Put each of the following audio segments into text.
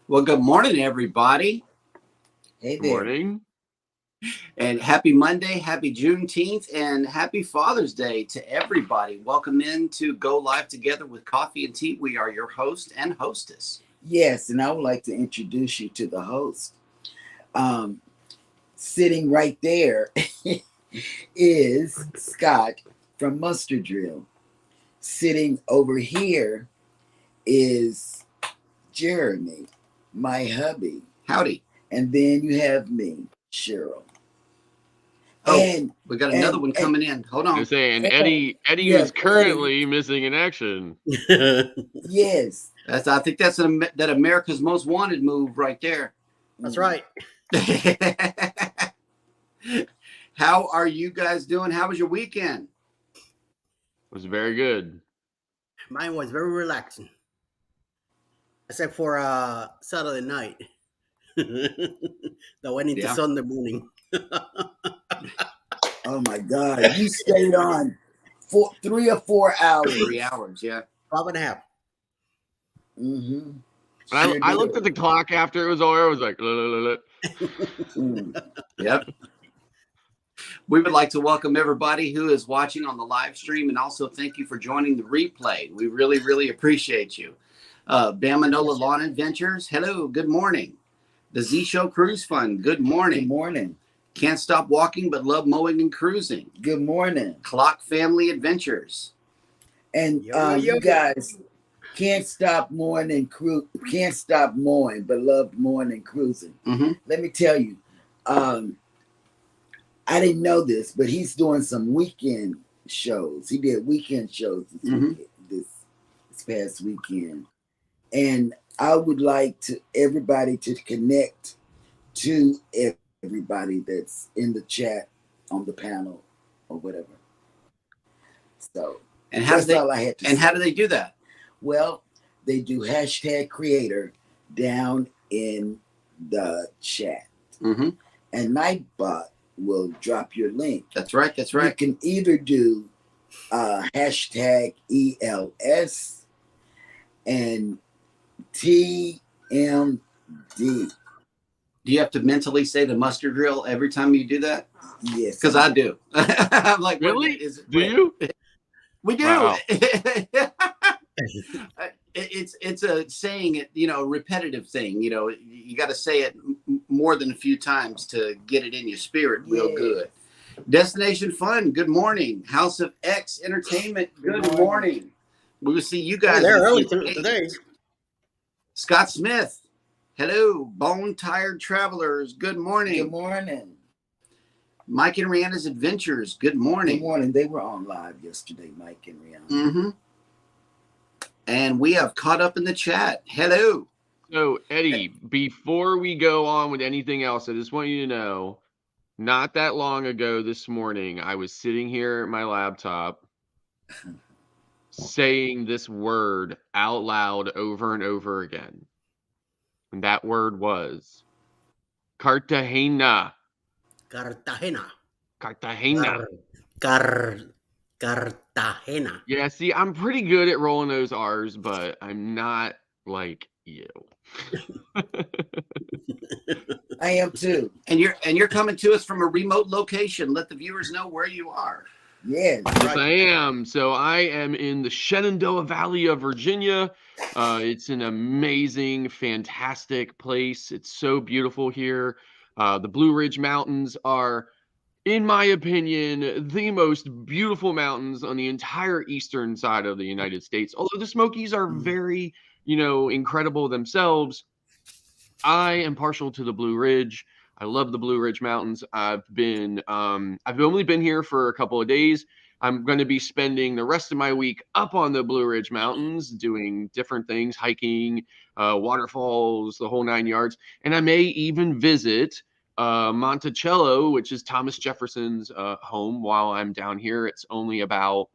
Well, good morning, everybody, Hey there. Morning. and happy Monday, happy Juneteenth, and happy Father's Day to everybody. Welcome in to Go Live Together with Coffee and Tea. We are your host and hostess. Yes, and I would like to introduce you to the host. Um, Sitting right there is Scott from Mustard Drill. Sitting over here is Jeremy, my hubby. Howdy. And then you have me, Cheryl. Oh, And we got another one coming in. Hold on. They're saying and- Eddie yes, is currently missing in action. yes, I think that's that America's Most Wanted move right there. That's right. How are you guys doing? How was your weekend? Was very good. Mine was very relaxing. Except for Saturday night. That went into Yeah. Sunday morning. Oh my God! You stayed on 3 or 4 hours. 3 hours, yeah. 5.5. Mm-hmm. I looked at the clock after it was over. I was like, Yep. We would like to welcome everybody who is watching on the live stream, and also thank you for joining the replay. We really, really appreciate you. Bamanola Lawn Adventures, hello, good morning. The Z Show Cruise Fund, good morning. Good morning. Can't Stop Walking But Love Mowing and Cruising. Good morning. Clock Family Adventures. And you guys can't stop mowing but love mowing and cruising. Mm-hmm. Let me tell you, I didn't know this, but he's doing some weekend shows. He did weekend shows this past weekend, and I would like everybody to connect to everybody that's in the chat on the panel or whatever. So, and that's all I had to say. And how do they do that? Well, they do #creator down in the chat. Mm-hmm. And Nightbot will drop your link. That's right. That's right. You can either do #ELS and TMD. Do you have to mentally say the mustard drill every time you do that? Yes. Because I do. I'm like, really? Do you? We do. Wow. It's a saying, repetitive thing. You got to say it more than a few times to get it in your spirit real good. Destination Fun, good morning. House of X Entertainment, good morning. We will see you guys. They're early today. Scott Smith, hello. Bone Tired Travelers, good morning. Good morning. Mike and Rihanna's Adventures, good morning. Good morning. They were on live yesterday, Mike and Rihanna. Mm-hmm. And we have caught up in the chat. Hello. So, Eddie, before we go on with anything else, I just want you to know, not that long ago this morning, I was sitting here at my laptop saying this word out loud over and over again. And that word was Cartagena. Cartagena. Cartagena. Yeah, see, I'm pretty good at rolling those R's, but I'm not like you. I am too. And you're coming to us from a remote location. Let the viewers know where you are. Yes. Yes, I am. So I am in the Shenandoah Valley of Virginia. It's an amazing, fantastic place. It's so beautiful here. The Blue Ridge Mountains are, in my opinion, the most beautiful mountains on the entire eastern side of the United States. Although the Smokies are very, incredible themselves, I am partial to the Blue Ridge. I love the Blue Ridge Mountains. I've only been here for a couple of days. I'm going to be spending the rest of my week up on the Blue Ridge Mountains doing different things, hiking, waterfalls, the whole 9 yards. And I may even visit Monticello, which is Thomas Jefferson's home while I'm down here. It's only about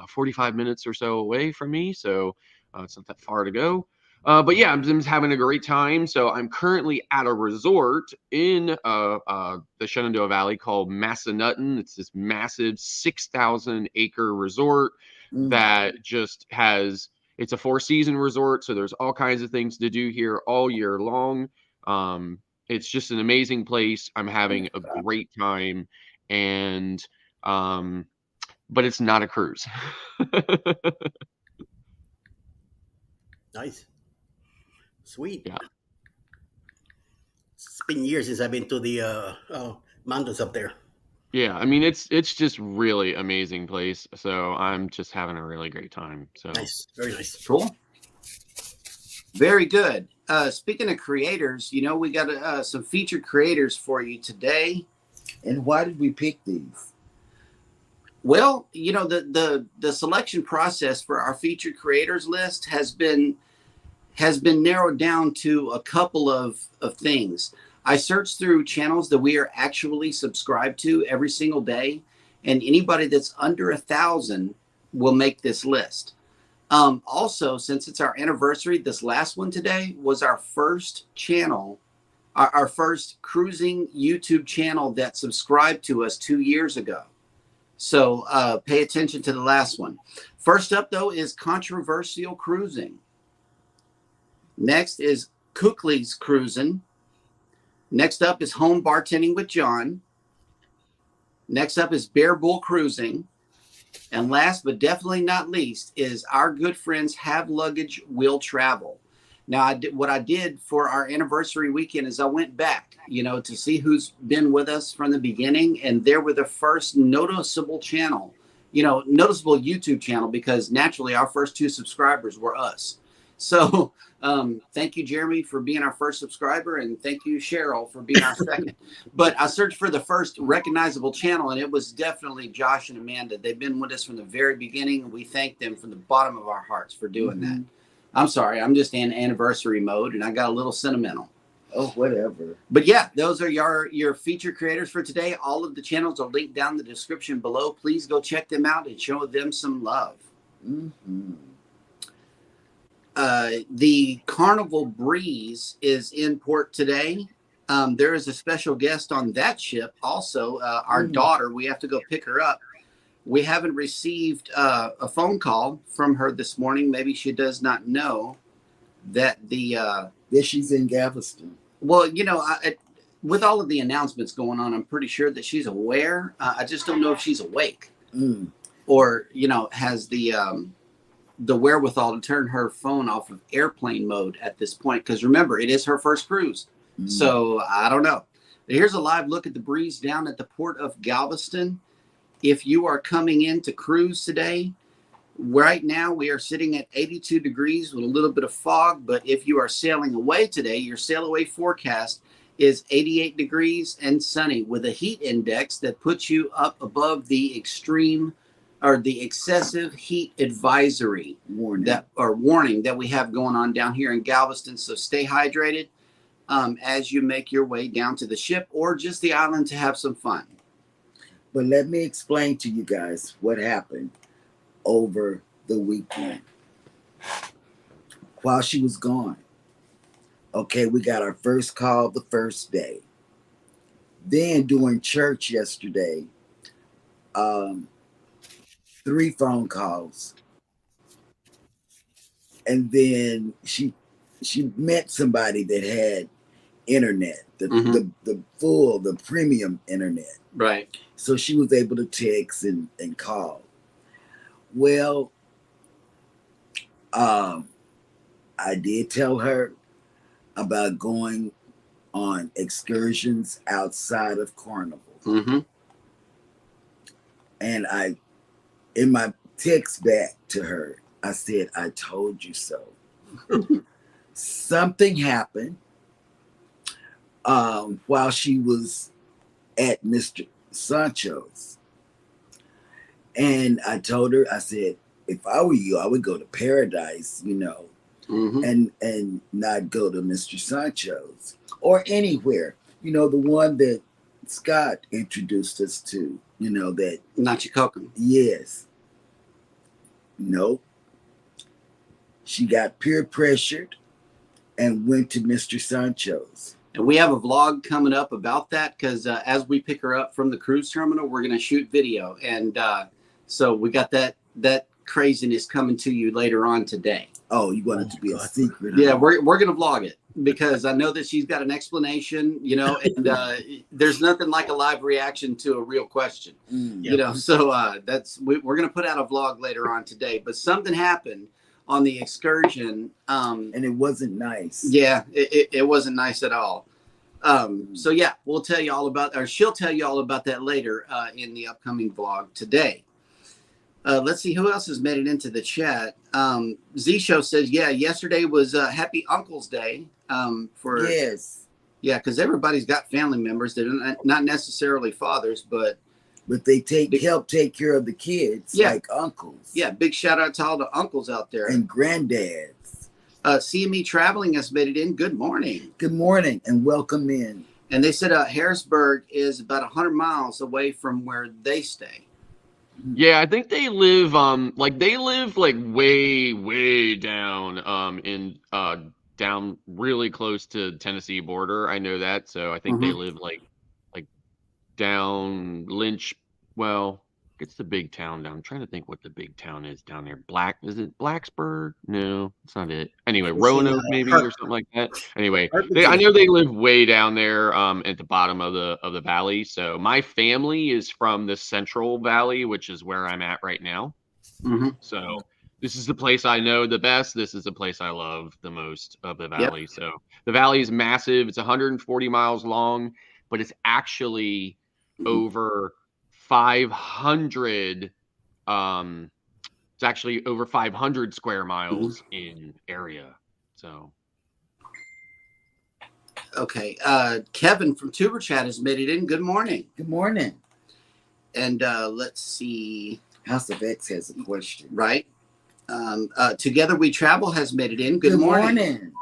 45 minutes or so away from me, so it's not that far to go. But yeah, I'm just having a great time. So I'm currently at a resort in the Shenandoah Valley called Massanutten. It's this massive 6,000 acre resort that just has It's a 4-season resort, so there's all kinds of things to do here all year long. It's just an amazing place. I'm having a great time, and but it's not a cruise. Nice. Sweet. Yeah. It's been years since I've been to the mountains up there. Yeah, I mean it's just really amazing place. So I'm just having a really great time. So Nice. Very nice. Cool. Very good. Speaking of creators, you know, we got some featured creators for you today. And why did we pick these? Well, you know, the selection process for our featured creators list has been narrowed down to a couple of things. I searched through channels that we are actually subscribed to every single day, and anybody that's under 1,000 will make this list. Also, since it's our anniversary, this last one today was our first channel, our first cruising YouTube channel that subscribed to us 2 years ago. So pay attention to the last one. First up, though, is Controversial Cruising. Next is Cookley's Cruising. Next up is Home Bartending with John. Next up is Bear Bull Cruising. And last but definitely not least is our good friends Have Luggage Will Travel. Now, what I did for our anniversary weekend is I went back, you know, to see who's been with us from the beginning. And they were the first noticeable channel, you know, noticeable YouTube channel, because naturally our first 2 subscribers were us. So thank you, Jeremy, for being our first subscriber. And thank you, Cheryl, for being our second. But I searched for the first recognizable channel, and it was definitely Josh and Amanda. They've been with us from the very beginning, and we thank them from the bottom of our hearts for doing that. I'm sorry, I'm just in anniversary mode, and I got a little sentimental. Oh, whatever. But yeah, those are your feature creators for today. All of the channels are linked down in the description below. Please go check them out and show them some love. The Carnival Breeze is in port today. There is a special guest on that ship also, our daughter. We have to go pick her up. We haven't received a phone call from her this morning. Maybe she does not know that that she's in Galveston. Well, you know, with all of the announcements going on, I'm pretty sure that she's aware. I just don't know if she's awake or, you know, has the wherewithal to turn her phone off of airplane mode at this point. Because remember, it is her first cruise. So I don't know. Here's a live look at the breeze down at the port of Galveston. If you are coming in to cruise today, right now we are sitting at 82 degrees with a little bit of fog. But if you are sailing away today, your sail away forecast is 88 degrees and sunny with a heat index that puts you up above the extreme or the excessive heat advisory warning that we have going on down here in Galveston. So stay hydrated as you make your way down to the ship or just the island to have some fun. But let me explain to you guys what happened over the weekend while she was gone. Okay, we got our first call the first day. Then during church yesterday, 3 phone calls. And then she met somebody that had internet, the premium internet. Right. So she was able to text and call. Well, I did tell her about going on excursions outside of Carnival. And in my text back to her, I said, I told you so. Something happened while she was at Mr. Sancho's. And I told her, I said, if I were you, I would go to Paradise, you know, and not go to Mr. Sancho's or anywhere. You know, the one that Scott introduced us to, you know, that Nachicocan. Yes. Nope. She got peer pressured and went to Mr. Sancho's. And we have a vlog coming up about that because as we pick her up from the cruise terminal, we're going to shoot video. And so we got that craziness coming to you later on today. Oh, you want it to be a God. secret? Yeah, huh? we're gonna vlog it because I know that she's got an explanation, you know, and there's nothing like a live reaction to a real question, Mm. you know. So we're gonna put out a vlog later on today. But something happened on the excursion. And it wasn't nice. Yeah, it wasn't nice at all. So yeah, we'll tell you all about, or she'll tell you all about that later in the upcoming vlog today. Let's see who else has made it into the chat. Z Show says, yeah, yesterday was Happy Uncle's Day. Yes, Yeah, because everybody's got family members that are not necessarily fathers, but but they help take care of the kids, Yeah. like uncles. yeah, big shout out to all the uncles out there. And granddads. CME Traveling has made it in. Good morning. Good morning and welcome in. And they said Harrisburg is about 100 miles away from where they stay. Yeah, I think they live like way down in down really close to Tennessee border. I know that. So I think they live like down Lynch. Well, it's the big town down. I'm trying to think what the big town is down there. Is it Blacksburg? No, it's not it. Anyway, It's Roanoke in, maybe Hart- or something like that. Anyway, Hartford, I know they live way down there at the bottom of the valley. So my family is from the Central Valley, which is where I'm at right now. Mm-hmm. So this is the place I know the best. This is the place I love the most of the valley. So the valley is massive. It's 140 miles long, but it's actually over 500. It's actually over 500 square miles in area. So Okay. Kevin from Tuber Chat has made it in. Good morning. Good morning. And let's see. House of X has a question. Right. Together We Travel has made it in. Good morning.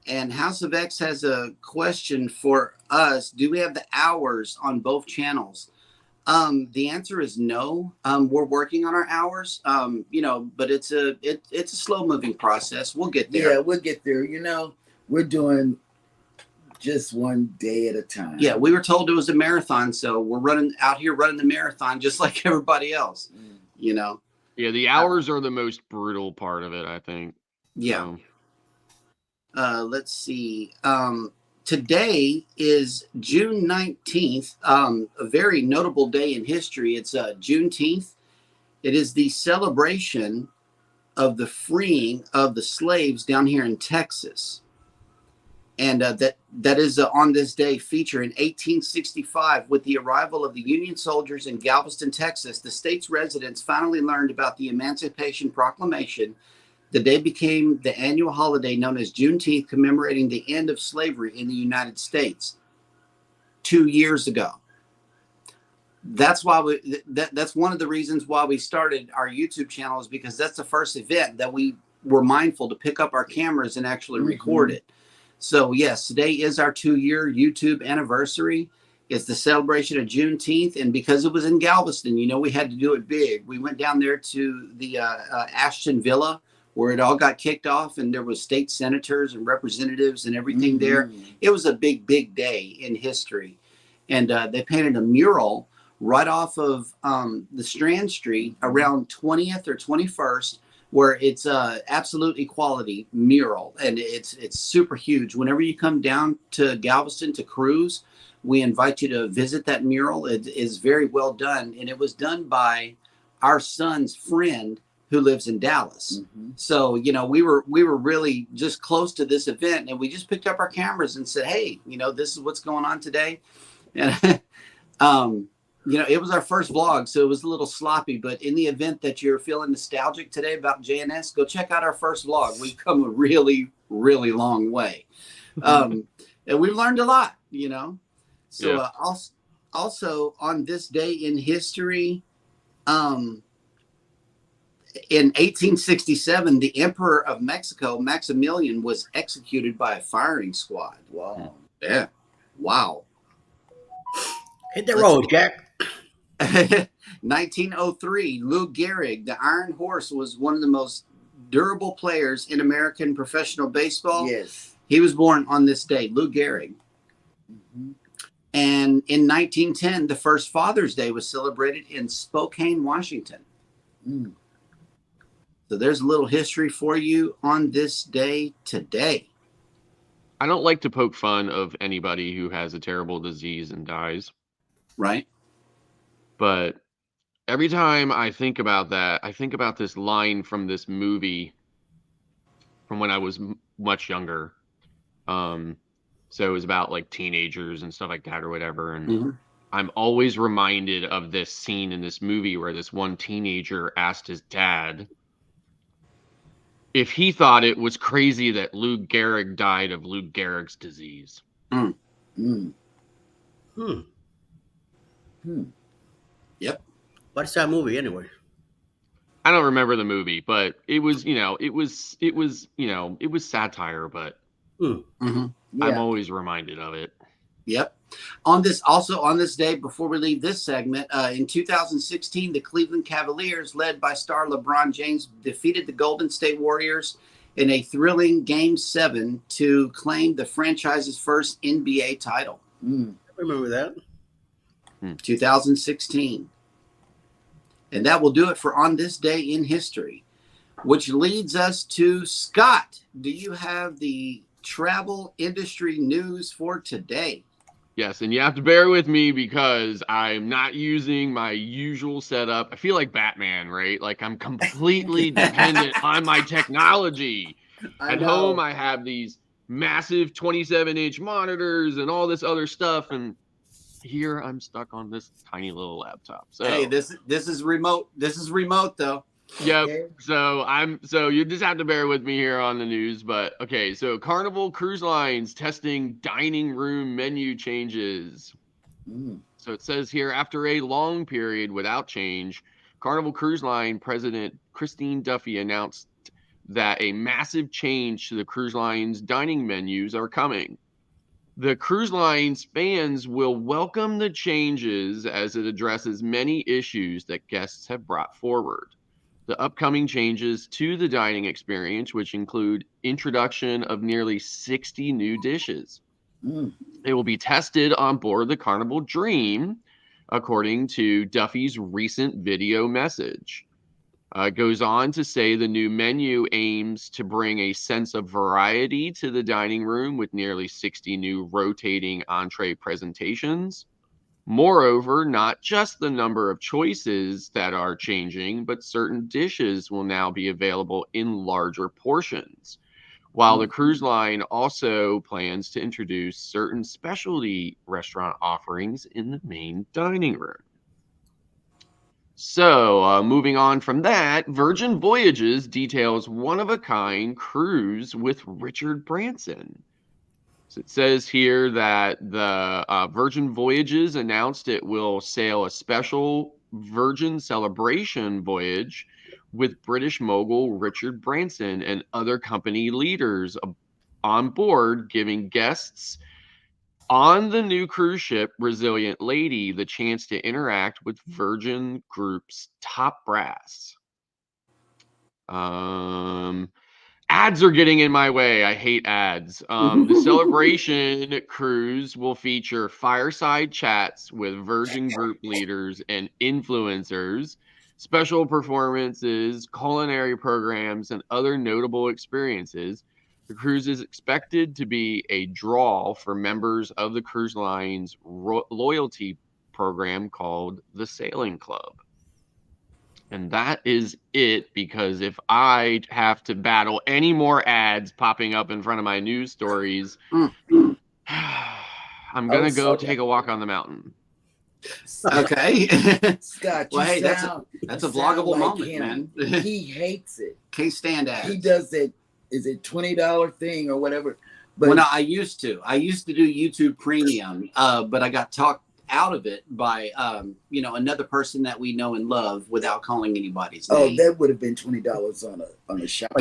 And House of X has a question for us. Do we have the hours on both channels? The answer is no. We're working on our hours. You know, but it's a slow moving process. We'll get there. Yeah, we'll get there. You know, we're doing just one day at a time. Yeah, we were told it was a marathon, so we're running the marathon just like everybody else. You know. yeah, the hours are the most brutal part of it, I think. Yeah. So, Let's see. Today is June 19th, a very notable day in history. It's Juneteenth. It is the celebration of the freeing of the slaves down here in Texas. And that is on this day feature in 1865. With the arrival of the Union soldiers in Galveston, Texas, the state's residents finally learned about the Emancipation Proclamation. The day became the annual holiday known as Juneteenth, commemorating the end of slavery in the United States 2 years ago. That's why that's one of the reasons why we started our YouTube channel, is because that's the first event that we were mindful to pick up our cameras and actually record it. So yes, today is our 2-year YouTube anniversary. It's the celebration of Juneteenth, and because it was in Galveston, you know, we had to do it big. We went down there to the Ashton Villa, where it all got kicked off, and there was state senators and representatives and everything there. It was a big day in history. And they painted a mural right off of the Strand Street around 20th or 21st, where it's absolute equality mural. And it's super huge. Whenever you come down to Galveston to cruise, we invite you to visit that mural. It is very well done. And it was done by our son's friend who lives in Dallas. So, you know, we were really just close to this event, and we just picked up our cameras and said, hey, you know, this is what's going on today. And, you know, it was our first vlog, so it was a little sloppy, but in the event that you're feeling nostalgic today about JNS, go check out our first vlog. We've come a really long way. And we've learned a lot, you know. So Yeah. Also on this day in history, in 1867, the Emperor of Mexico, Maximilian, was executed by a firing squad. Wow. Yeah. Wow. Hit the road, Jack. 1903, Lou Gehrig, the Iron Horse, was one of the most durable players in American professional baseball. Yes. He was born on this day, Lou Gehrig. And in 1910, the first Father's Day was celebrated in Spokane, Washington. Mm. So there's a little history for you on this day today. I don't like to poke fun of anybody who has a terrible disease and dies, Right? but every time I think about that, I think about this line from this movie from when I was much younger. So it was about like teenagers and stuff like that or whatever. And Mhm. I'm always reminded of this scene in this movie where this one teenager asked his dad if he thought it was crazy that Lou Gehrig died of Lou Gehrig's disease. Mm. Hmm. Yep. What's that movie anyway? I don't remember the movie, but it was, it was satire, but Mm-hmm. Yeah. I'm always reminded of it. Yep. On this day, before we leave this segment, in 2016, the Cleveland Cavaliers, led by star LeBron James, defeated the Golden State Warriors in a thrilling Game 7 to claim the franchise's first NBA title. Mm. I remember that. 2016. And that will do it for On This Day in History, which leads us to Scott. Do you have the travel industry news for today? Yes, and you have to bear with me because I'm not using my usual setup. I feel like Batman, right? Like I'm completely dependent on my technology. At home, I have these massive 27-inch monitors and all this other stuff, and here I'm stuck on this tiny little laptop. So Hey, this is remote. This is remote though. yep. Okay. So you just have to bear with me here on the news, but okay. So Carnival Cruise Lines testing dining room menu changes. Mm. So it says here, after a long period without change, Carnival Cruise Line President Christine Duffy announced that a massive change to the cruise line's dining menus are coming. The cruise line's fans will welcome the changes as it addresses many issues that guests have brought forward. The upcoming changes to the dining experience, which include introduction of nearly 60 new dishes. Mm. They will be tested on board the Carnival Dream, according to Duffy's recent video message. It goes on to say the new menu aims to bring a sense of variety to the dining room with nearly 60 new rotating entree presentations. Moreover, not just the number of choices that are changing, but certain dishes will now be available in larger portions. While the cruise line also plans to introduce certain specialty restaurant offerings in the main dining room. So, moving on from that, Virgin Voyages details one-of-a-kind cruise with Richard Branson. So it says here that the Virgin Voyages announced it will sail a special Virgin Celebration voyage with British mogul Richard Branson and other company leaders on board, giving guests on the new cruise ship Resilient Lady the chance to interact with Virgin Group's top brass. Ads are getting in my way. I hate ads. The Celebration cruise will feature fireside chats with Virgin Group leaders and influencers, special performances, culinary programs, and other notable experiences. The cruise is expected to be a draw for members of the cruise line's loyalty program called the Sailing Club. And that is it, because if I have to battle any more ads popping up in front of my news stories, I'm going to go take a walk on the mountain. Okay. Scott, Well, hey, that's sound a sound vloggable like moment, him. man. He hates it. Can't stand ads. He does that. Is it $20 thing or whatever? But Well, no, I used to do YouTube Premium, but I got talked out of it by another person that we know and love without calling anybody's name. that would have been $20 on a shop.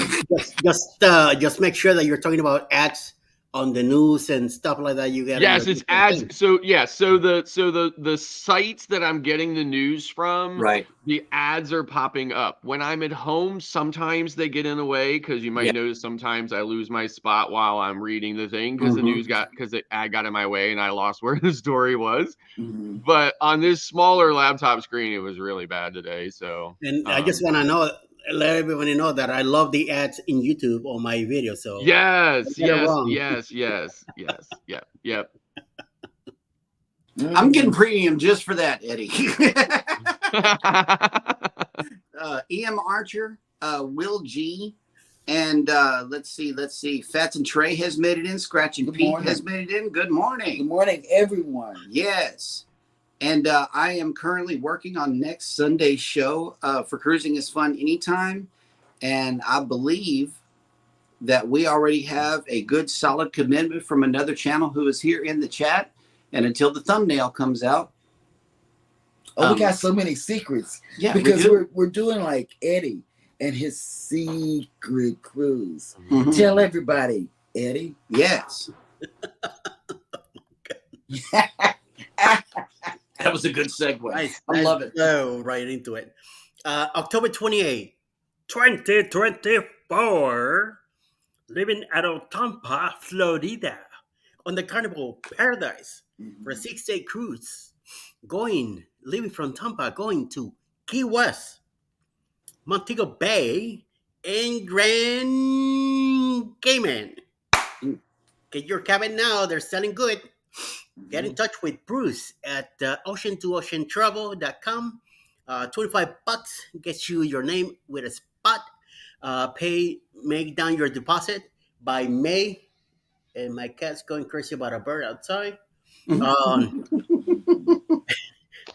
Just make sure that you're talking about ads on the news and stuff like that. You get Yes, it's ads. things. So yeah, so the sites that I'm getting the news from, Right. the ads are popping up. When I'm at home, sometimes they get in the way because you might Yeah. notice sometimes I lose my spot while I'm reading the thing because the ad got in my way and I lost where the story was. Mhm. But on this smaller laptop screen, it was really bad today. So And I just want to let everybody know that I love the ads in YouTube on my video. So yes, don't get it yes, wrong. yes, yep. I'm getting premium just for that, Eddie. E.M. Archer, Will G, and let's see. Fats and Trey has made it in. Scratching Good Pete morning. has made it in. Good Good morning. morning, everyone. Yes. And I am currently working on next Sunday's show for Cruising is Fun Anytime. And I believe that we already have a good solid commitment from another channel who is here in the chat. And until the thumbnail comes out. Oh, we got so many secrets. Yeah, because we do. we're doing like Eddie and his secret cruise. Mhm. Tell everybody, Eddie. Yes. That was a good segue. Nice. I love it. Go right into it. October 28th, 2024, living at Tampa, Florida, on the Carnival Paradise for a 6-day cruise, leaving from Tampa, going to Key West, Montego Bay, and Grand Cayman. Get your cabin now. They're selling good. Get in touch with Bruce at ocean2oceantravel.com. $25 gets you your name with a spot. Make down your deposit by May. And my cat's going crazy about a bird outside.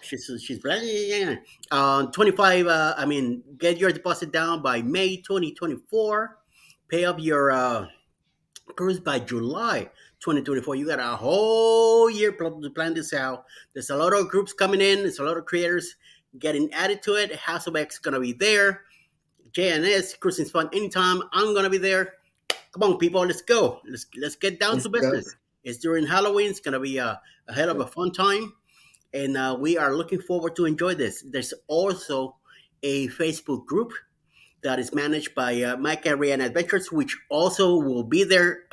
She's 25. Get your deposit down by May 2024. Pay up your cruise by July 2024. You got a whole year to plan this out. There's a lot of groups coming in. There's a lot of creators getting added to it. House of X gonna be there. JNS Cruising Fun Anytime. I'm gonna be there. Come on, people, let's go. Let's get down to business. It's during Halloween. It's gonna be a hell of a fun time, and we are looking forward to enjoy this. There's also a Facebook group that is managed by Mike and Rihanna Adventures, which also will be there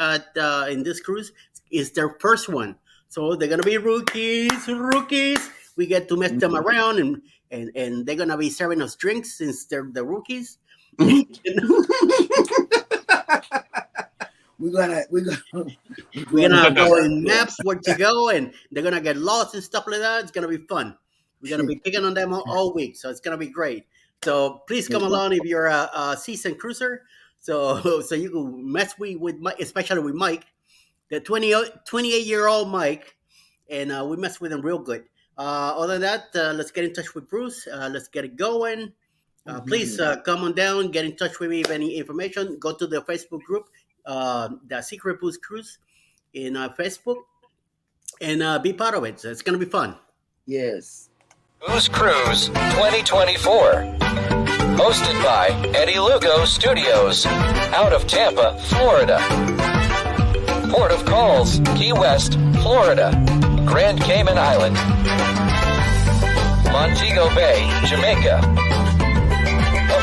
in this cruise. It's their first one. So they're going to be rookies. We get to mess them around, and they're going to be serving us drinks since they're the rookies. We're gonna go in maps where to go, and they're going to get lost and stuff like that. It's going to be fun. We're going to be picking on them all week, so it's going to be great. So please come along if you're a seasoned cruiser. So you can mess with Mike, especially with Mike, the 28-year-old Mike, and we mess with him real good. Other than that, let's get in touch with Bruce. Let's get it going. Please come on down, get in touch with me if any information. Go to the Facebook group, the Secret Bruce Cruise in Facebook, and be part of it. So it's going to be fun. Yes. Booze Cruise 2024. Hosted by Eddie Lugo Studios. Out of Tampa, Florida. Port of Calls, Key West, Florida. Grand Cayman Island. Montego Bay, Jamaica.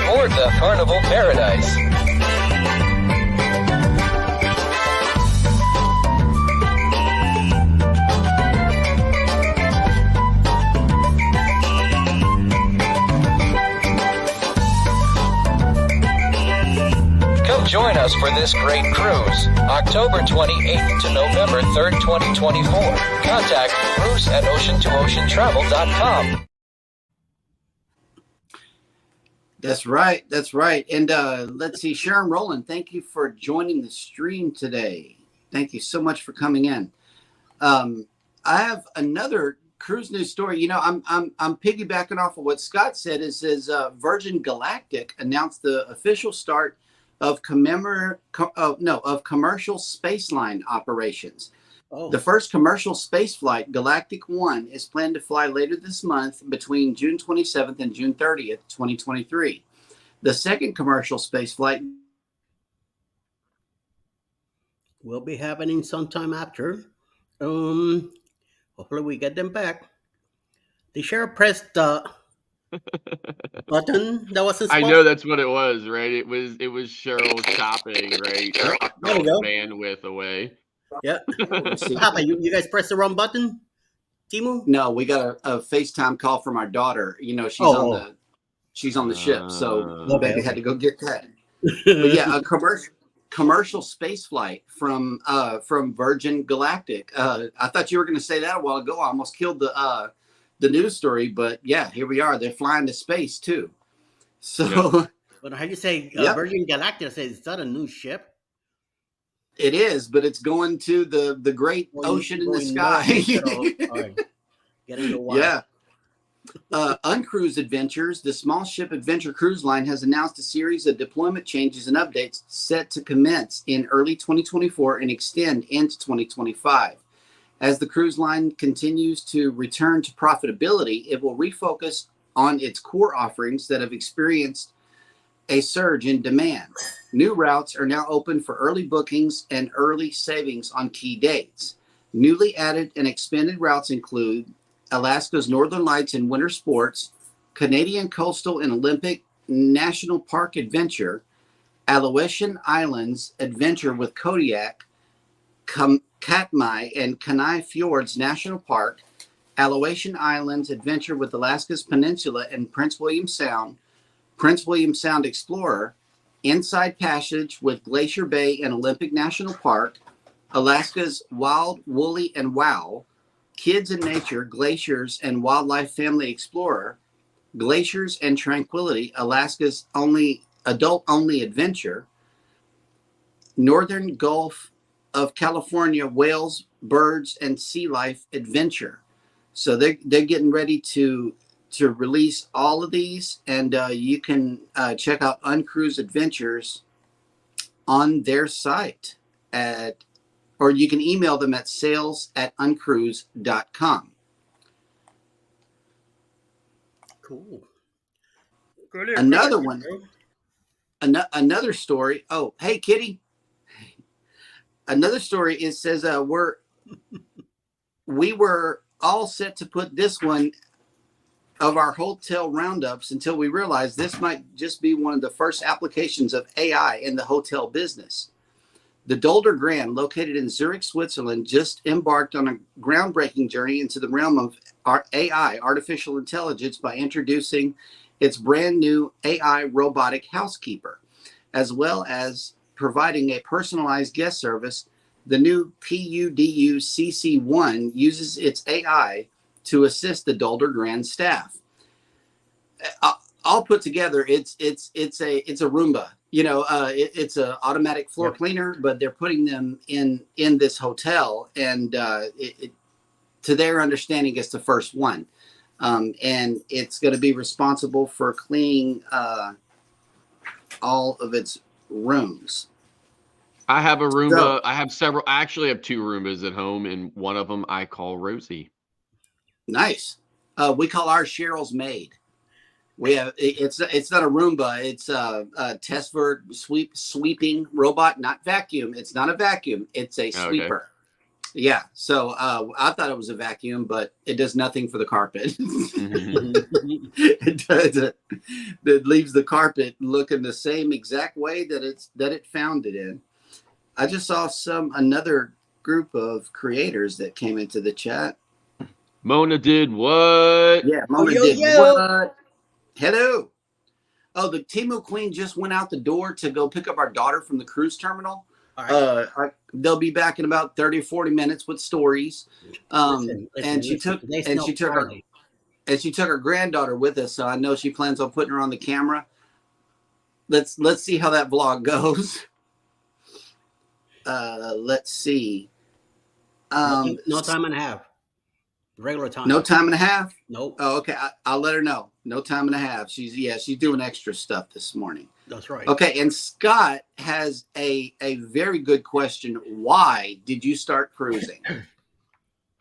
Aboard the Carnival Paradise. Join us for this great cruise, October 28th to November 3rd, 2024. Contact Bruce at ocean2oceantravel.com. That's right. And let's see, Sharon Rowland, thank you for joining the stream today. Thank you so much for coming in. I have another cruise news story. You know, I'm piggybacking off of what Scott said. It says Virgin Galactic announced the official start of commercial spaceline operations. Oh. The first commercial space flight, Galactic 1, is planned to fly later this month between June 27th and June 30th, 2023. The second commercial space flight, will be happening sometime after. Um, Hopefully we get them back. The sheriff pressed the button that wasn't I supposed. know that's what it was, right? It was Cheryl chopping, right? There we Octal's go. bandwidth away. Yeah. Let's see. What happened? You guys pressed the wrong button, Timu? No, we got a FaceTime call from our daughter. You know, Oh, she's on the ship, so okay, baby had to go get that. okay. But yeah, a commercial space flight from Virgin Galactic. I thought you were going to say that a while ago. I almost killed the news story, but yeah, here we are. They're flying to space too. So But how do you say yep, Virgin Galactic? Says is that a new ship it is, but it's going to the great ocean in the going north sky. instead of all right, getting the water? Yeah. Uncruise Adventures, the small ship adventure cruise line, has announced a series of deployment changes and updates set to commence in early 2024 and extend into 2025. As the cruise line continues to return to profitability, it will refocus on its core offerings that have experienced a surge in demand. New routes are now open for early bookings and early savings on key dates. Newly added and expanded routes include Alaska's Northern Lights and Winter Sports, Canadian Coastal and Olympic National Park Adventure, Aleutian Islands Adventure with Kodiak, Katmai and Kenai Fjords National Park, Aleutian Islands Adventure with Alaska's Peninsula and Prince William Sound, Prince William Sound Explorer, Inside Passage with Glacier Bay and Olympic National Park, Alaska's Wild, Woolly, and Wow, Kids in Nature, Glaciers, and Wildlife Family Explorer, Glaciers and Tranquility, Alaska's only adult-only adventure, Northern Gulf of California Whales, Birds, and Sea Life Adventure. So they're getting ready to release all of these, and you can check out Uncruise Adventures on their site or you can email them at sales@uncruise.com. Cool. Another one, another story. Oh, hey, Kitty. Another story. It says we were all set to put this one of our hotel roundups until we realized this might just be one of the first applications of AI in the hotel business. The Dolder Grand, located in Zurich, Switzerland, just embarked on a groundbreaking journey into the realm of AI, artificial intelligence, by introducing its brand new AI robotic housekeeper, as well as providing a personalized guest service. The new PUDU CC1 uses its AI to assist the Dolder Grand staff. All put together, it's a Roomba. You know, it's an automatic floor cleaner, but they're putting them in this hotel, and to their understanding, it's the first one, and it's going to be responsible for cleaning all of its rooms. I have a Roomba. I have several. I actually have 2 Roombas at home, and one of them I call Rosie. Nice. We call ours Cheryl's maid. We have it's not a Roomba. It's a Tesla sweeping robot, not vacuum. It's not a vacuum. It's a sweeper. Okay. Yeah. So I thought it was a vacuum, but it does nothing for the carpet. It leaves the carpet looking the same exact way that it found it in. I just saw another group of creators that came into the chat. Mona did what? Yeah, Mona did what? Hello. Oh, the Temu Queen just went out the door to go pick up our daughter from the cruise terminal. Right. They'll be back in about 30 or 40 minutes with stories. And she took her granddaughter with us, so I know she plans on putting her on the camera. Let's see how that vlog goes. Let's see. No time and a half. Regular time. No time and a half? Nope. Oh, okay. I'll let her know. No time and a half. She's doing extra stuff this morning. That's right. Okay, and Scott has a very good question. Why did you start cruising?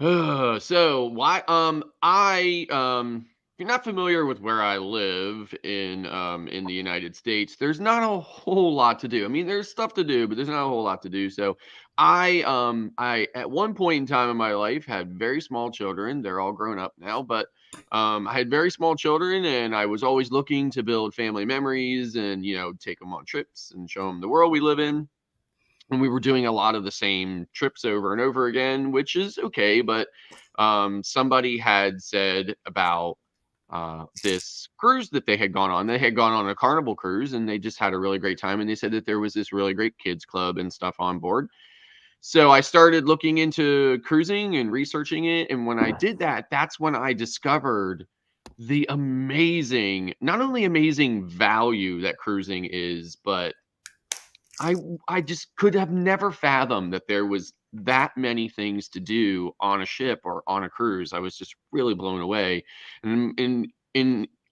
So why? you're not familiar with where I live in the United States, there's not a whole lot to do. I mean, there's stuff to do, but there's not a whole lot to do. So I at one point in time in my life had very small children. They're all grown up now, but I had very small children, and I was always looking to build family memories and take them on trips and show them the world we live in. And we were doing a lot of the same trips over and over again, which is okay. But somebody had said about this cruise that they had gone on. They had gone on a Carnival cruise, and they just had a really great time. And they said that there was this really great kids club and stuff on board. So I started looking into cruising and researching it. And when I did that, that's when I discovered the amazing, not only amazing value that cruising is, but I just could have never fathomed that there was that many things to do on a ship or on a cruise. I was just really blown away. And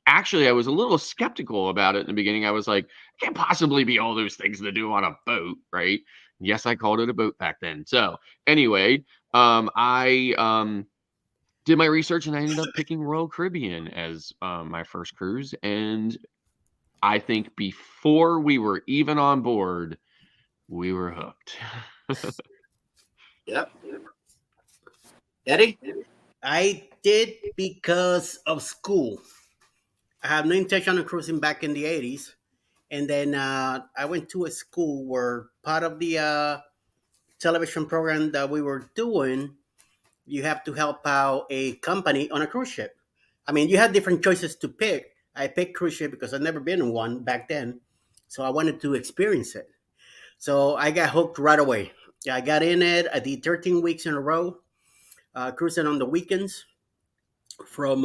actually I was a little skeptical about it in the beginning. I was like, it can't possibly be all those things to do on a boat, right? Yes, I called it a boat back then. So anyway, I did my research, and I ended up picking Royal Caribbean as my first cruise. And I think before we were even on board, we were hooked. Yep. Eddie? I did because of school. I have no intention of cruising back in the 80s. And then I went to a school where part of the television program that we were doing, you have to help out a company on a cruise ship. I mean, you had different choices to pick. I picked cruise ship because I'd never been in one back then. So I wanted to experience it. So I got hooked right away. I got in it. I did 13 weeks in a row, cruising on the weekends from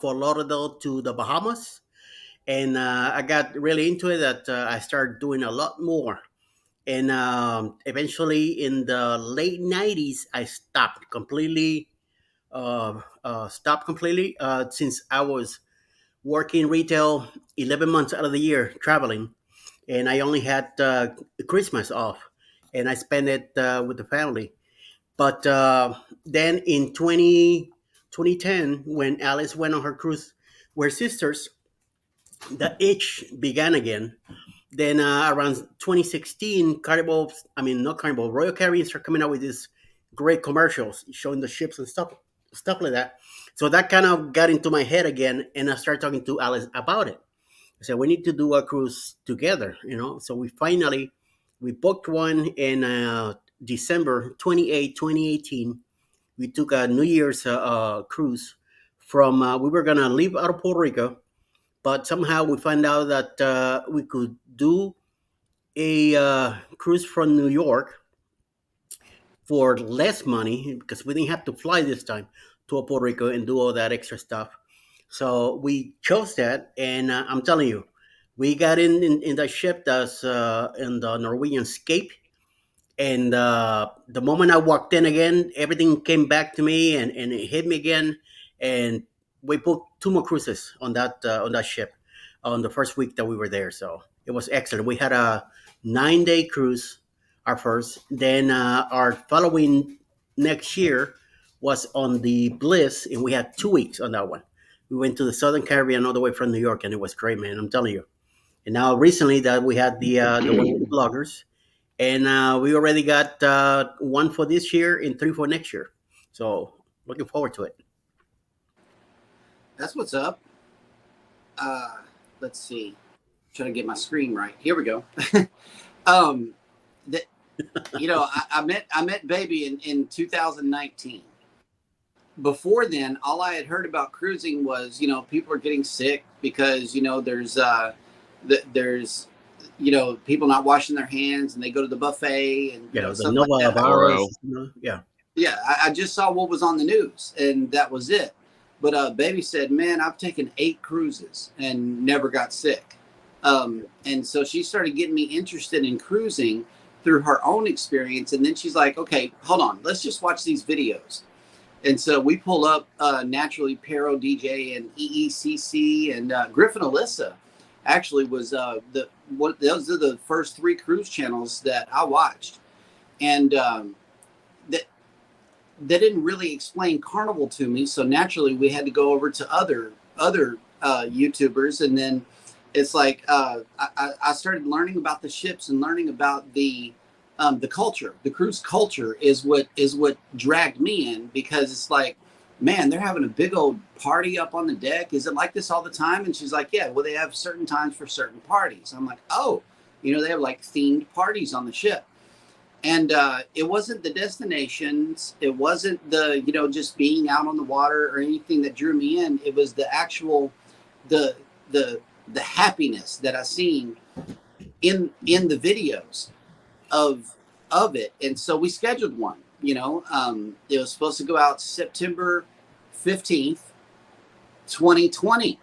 Fort Lauderdale to the Bahamas. And I got really into it that I started doing a lot more. And eventually in the late 90s, I stopped completely. Since I was working retail 11 months out of the year traveling, and I only had Christmas off, and I spent it with the family. But then in 2010, when Alice went on her cruise, we're sisters, the itch began again. Then around 2016, not Carnival, Royal Caribbean started coming out with these great commercials showing the ships and stuff like that. So that kind of got into my head again, and I started talking to Alice about it. I said, we need to do a cruise together, So we booked one in December 28, 2018. We took a New Year's cruise from, we were going to leave out of Puerto Rico, but somehow we found out that we could do a cruise from New York for less money because we didn't have to fly this time to Puerto Rico and do all that extra stuff. So we chose that, and I'm telling you, we got in the ship that's in the Norwegian Scape, and the moment I walked in again, everything came back to me, and it hit me again, and we booked 2 more cruises on that ship on the first week that we were there. So it was excellent. We had a 9-day cruise, our first. Then our following next year was on the Bliss, and we had 2 weeks on that one. We went to the Southern Caribbean all the way from New York, and it was great, man. I'm telling you. And now recently that we had the one with the bloggers, and we already got 1 for this year and 3 for next year. So looking forward to it. That's what's up. Let's see. Trying to get my screen right. Here we go. I met Baby in 2019. Before then, all I had heard about cruising was, people are getting sick because, there's people not washing their hands, and they go to the buffet and the Nova virus. Yeah. I just saw what was on the news, and that was it. But Baby said, man, I've taken 8 cruises and never got sick. And so she started getting me interested in cruising through her own experience. And then she's like, okay, hold on, let's just watch these videos. And so we pull up naturally Pero DJ and EECC, and Griffin Alyssa actually was those are the first 3 cruise channels that I watched. And they didn't really explain Carnival to me, so naturally we had to go over to other other YouTubers, and then it's like I started learning about the ships and learning about the culture. The cruise culture is what dragged me in, because it's like, man, they're having a big old party up on the deck. Is it like this all the time? And she's like, yeah, well, they have certain times for certain parties. I'm like, oh, they have like themed parties on the ship. And it wasn't the destinations. It wasn't the, just being out on the water or anything that drew me in. It was the actual, the happiness that I seen in the videos of it. And so we scheduled one. It was supposed to go out September 15th, 2020.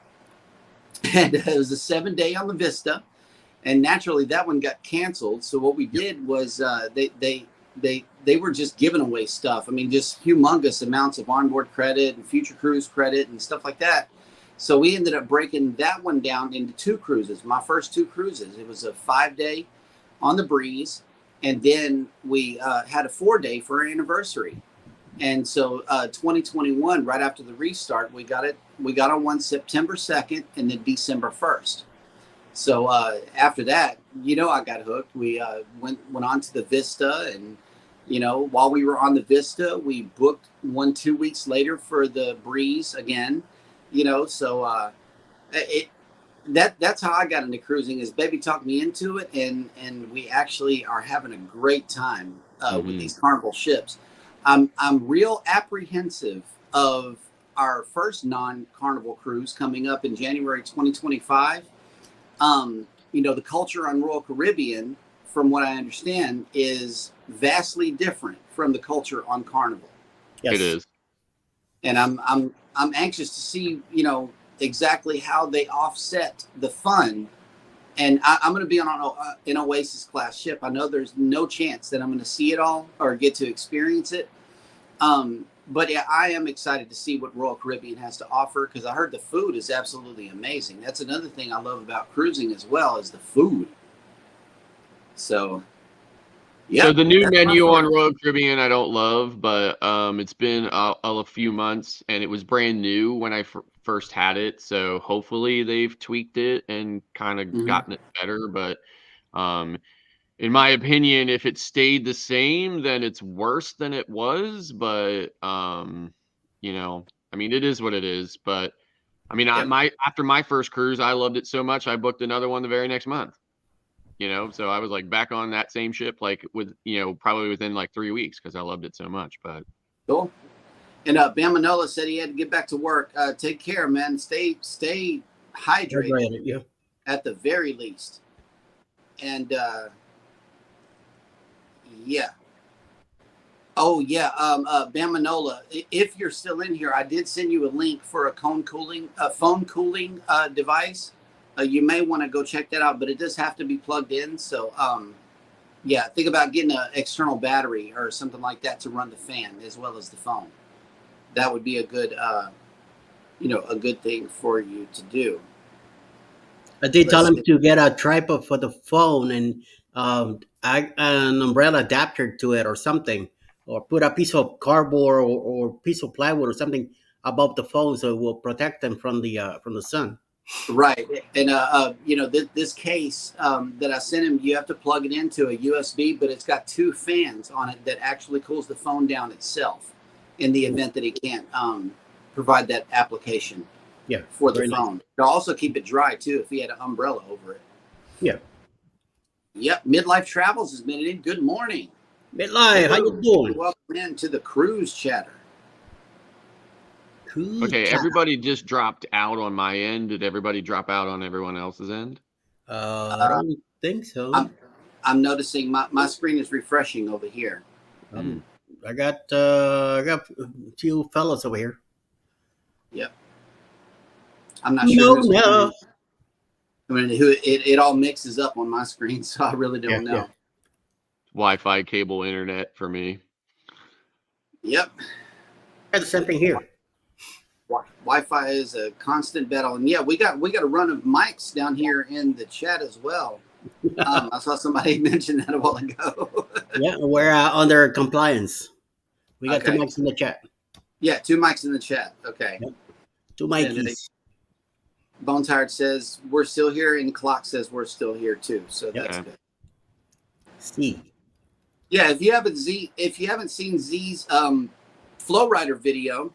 And it was a 7-day on the Vista. And naturally that one got canceled. So what we did was they were just giving away stuff. I mean, just humongous amounts of onboard credit and future cruise credit and stuff like that. So we ended up breaking that one down into 2 cruises. My first 2 cruises, it was a 5-day on the Breeze. And then we had a 4-day for our anniversary. And so 2021, right after the restart, we got on one September 2nd and then December 1st. So after that, I got hooked. We went on to the Vista, and while we were on the Vista, we booked 1-2 weeks later for the Breeze again. So that's how I got into cruising. Is Baby talked me into it, and we actually are having a great time with these Carnival ships. I'm real apprehensive of our first non-Carnival cruise coming up in January 2025. The culture on Royal Caribbean, from what I understand, is vastly different from the culture on Carnival. Yes. It is. And I'm anxious to see, exactly how they offset the fun. And I'm going to be on an Oasis class ship. I know there's no chance that I'm going to see it all or get to experience it. But yeah, I am excited to see what Royal Caribbean has to offer, because I heard the food is absolutely amazing. That's another thing I love about cruising as well, is the food. So, yeah. So the new menu on Royal Caribbean I don't love, but it's been a few months, and it was brand new when I first had it. So hopefully they've tweaked it and kind of gotten it better. But in my opinion, if it stayed the same, then it's worse than it was. But I mean, it is what it is. But I mean, after my first cruise, I loved it so much, I booked another one the very next month. So I was like back on that same ship, like with probably within like 3 weeks, because I loved it so much. But cool. And Bam Manola said he had to get back to work. Take care, man. Stay hydrated. Yeah. At the very least. And yeah. Oh yeah. Bam Manola, if you're still in here, I did send you a link for a phone cooling device. You may want to go check that out, but it does have to be plugged in. So yeah, think about getting an external battery or something like that to run the fan as well as the phone. That would be a good a good thing for you to do. I did tell him to get a tripod for the phone and an umbrella adapter to it or something, or put a piece of cardboard or piece of plywood or something above the phone so it will protect them from the sun. Right. And this case that I sent him, you have to plug it into a USB, but it's got 2 fans on it that actually cools the phone down itself in the event that he can't provide that application for the phone. Nice. It'll also keep it dry too if he had an umbrella over it. Yeah. Yep. Midlife Travels has been in. Good morning. Midlife, how you doing? Welcome into the Cruise Chatter. Okay, everybody just dropped out on my end. Did everybody drop out on everyone else's end? I don't think so. I'm noticing my screen is refreshing over here. I got a few fellas over here. Yep. I'm not sure. No. I mean, it all mixes up on my screen, so I really don't know. Yeah. Wi-Fi, cable, internet for me. Yep. I had the same thing here. Wi-Fi is a constant battle, and yeah, we got a run of mics down here in the chat as well. I saw somebody mention that a while ago. Yeah, we're under compliance. We got 2 mics in the chat. Yeah, 2 mics in the chat. Okay. Yep. 2 mics. Bone Tired says we're still here, and Clock says we're still here too. So that's Yeah. good. See. Yeah, if you haven't seen Z's Flow Rider video,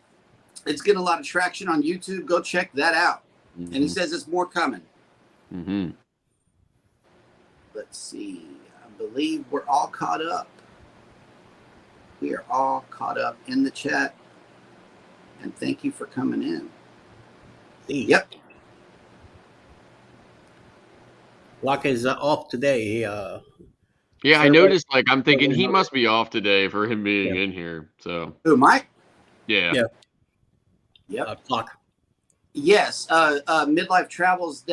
it's getting a lot of traction on YouTube. Go check that out. And he says it's more coming. Mm-hmm. Let's see. I believe we're all caught up. We are all caught up in the chat. And thank you for coming in. See. Yep. Clock is off today. Yeah, I Survey- noticed. Like, I'm thinking he survey- must be off today for him being Yeah. in here. So Who, Mike? yeah. Yeah. Yep. Clock. Yes. Midlife Travels.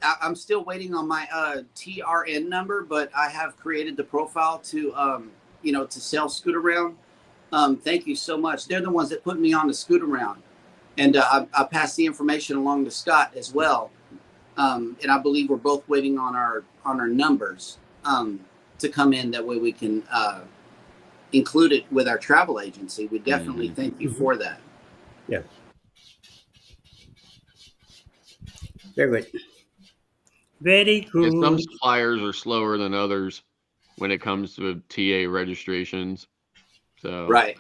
I'm still waiting on my TRN number, but I have created the profile to to sell Scoot Around. Thank you so much. They're the ones that put me on the Scoot Around, and I passed the information along to Scott as well. And I believe we're both waiting on our numbers to come in. That way we can include it with our travel agency. We definitely thank you for that. Yeah. Very good. Very Yeah, good. some suppliers are slower than others when it comes to TA registrations. So Right.